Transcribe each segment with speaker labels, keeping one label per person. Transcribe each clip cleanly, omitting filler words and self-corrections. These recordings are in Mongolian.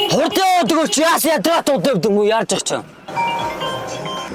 Speaker 1: Хурдан өгөөч яас ядраад удаа юм яарч очив.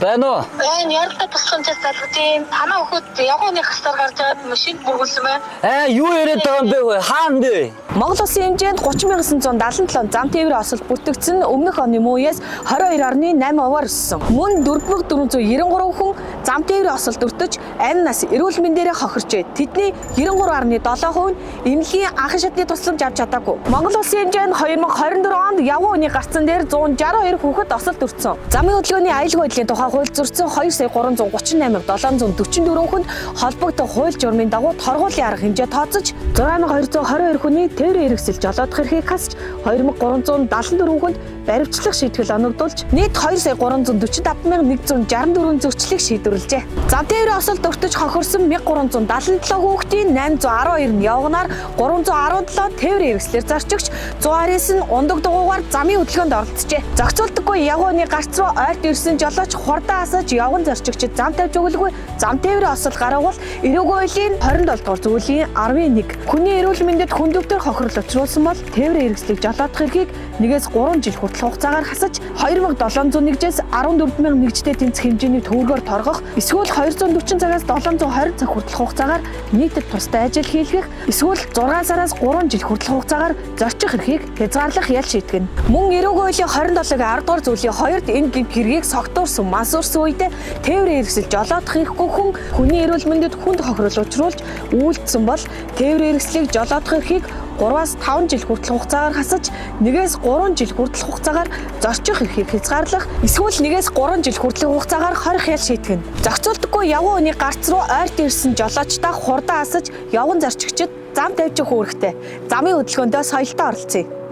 Speaker 1: Байна уу?
Speaker 2: Яралтай тусламжаас залгуудын танаа өгөхөд явганы хасаар гарч байгаа машин бүргэлсэн байна.
Speaker 1: Юу яриад байгаа юм бэ вэ? Хаана бэ?
Speaker 3: Монгол улсын хэмжээнд 30,977 зам тээврийн осол бүртгэгдсэн өмнөх оны мууяас 22.8%-аар өссөн. Мөн 4493 хүн зам тээврийн осолд өртөж амь нас эрүүл мэндээрээ хохирчээ. Тэдний 93.7% нь эмнэлгийн анхан шатны тусламж авч чадаагүй. Монгол улсын хэмжээнд 2024 онд явган үний гарцсан дээр 162 хүүхэд осолд өртсөн. Замын хөдөлгөөний аюулгүй байдлын тухай хууль зөрчсөн 2,338,744 хүнд холбогдох хууль журмын дагуу торгуулийн арга хэмжээ тооцож 6,222 хүний тээврийн хэрэгсэл жолоодох эрхийг хасч 2,374 хүнд баривчлах шийтгэл оногдуулж нийт 2,345,164 зөрчлийг шийдвэрлэжээ. Зам тээврийн осолд өртөж хохирсон 1,377 хүүхдийн 812 нь явганаар 317 тээврийн хэрэгслэр зарчигч 129 нь ундаг дугуугаар замын хөдөлгөөнд оролцжээ. Зохицуулдаггүй явганы гарц руу ойрт ирсэн жолооч хурдан асаж явган зарчигчид зам тавьж өгөлгүй зам тээврийн осол гаргавал эрүүгийн хуулийн 27 дугаар зүйлийн 11 хүний эрүүл мэндэд хүндэвтэр хохирол учруулсан бол тээврийн хэрэгслийг жолоодох эрхийг 1-3 жил хүртэл хугацаагаар хасаж 2701-ээс 14001-тэй тэнцэх хэмжээний төгрөгөөр торгох эсвэл 240 цагаас 720 цаг хүртэл хугацаагаар нийтэд тустай ажил хийлгэх эсвэл 6 сараас 3 жил хүртэл хугацаагаар зорчих эрхийг хязгаарлах ял шийтгэн. Мөн эрүүгийн хуулийн 27-гийн 10 дугаар зүйлийн 2-д энэ гэмт хэргийг согтуурсан мансуурсан үедээ тээврийн хэрэгсэл жолоодох эрхгүй хүн хүний эрүүл мэндэд хүнд хохирол учруулж үйлдсэн бол тээврийн хэрэгслийг жолоодох эрхийг 3-аас 5 жил хүртэл хугацаагаар хасаж 1-3 жил хүртэл хугацаагаар зорчих эрхийг хязгаарлах эсвэл 1-3 жил хүртэлх хугацаагаар хорих ял шийтгэн. Зохицуулдаггүй явган үний гарц руу ойрт ирсэн жолоочтой хурдан асаж явган зарчигчид зам тавьж өгөх үүрэгтэй. Замын хөдөлгөөндөө соёлтой оролцъё.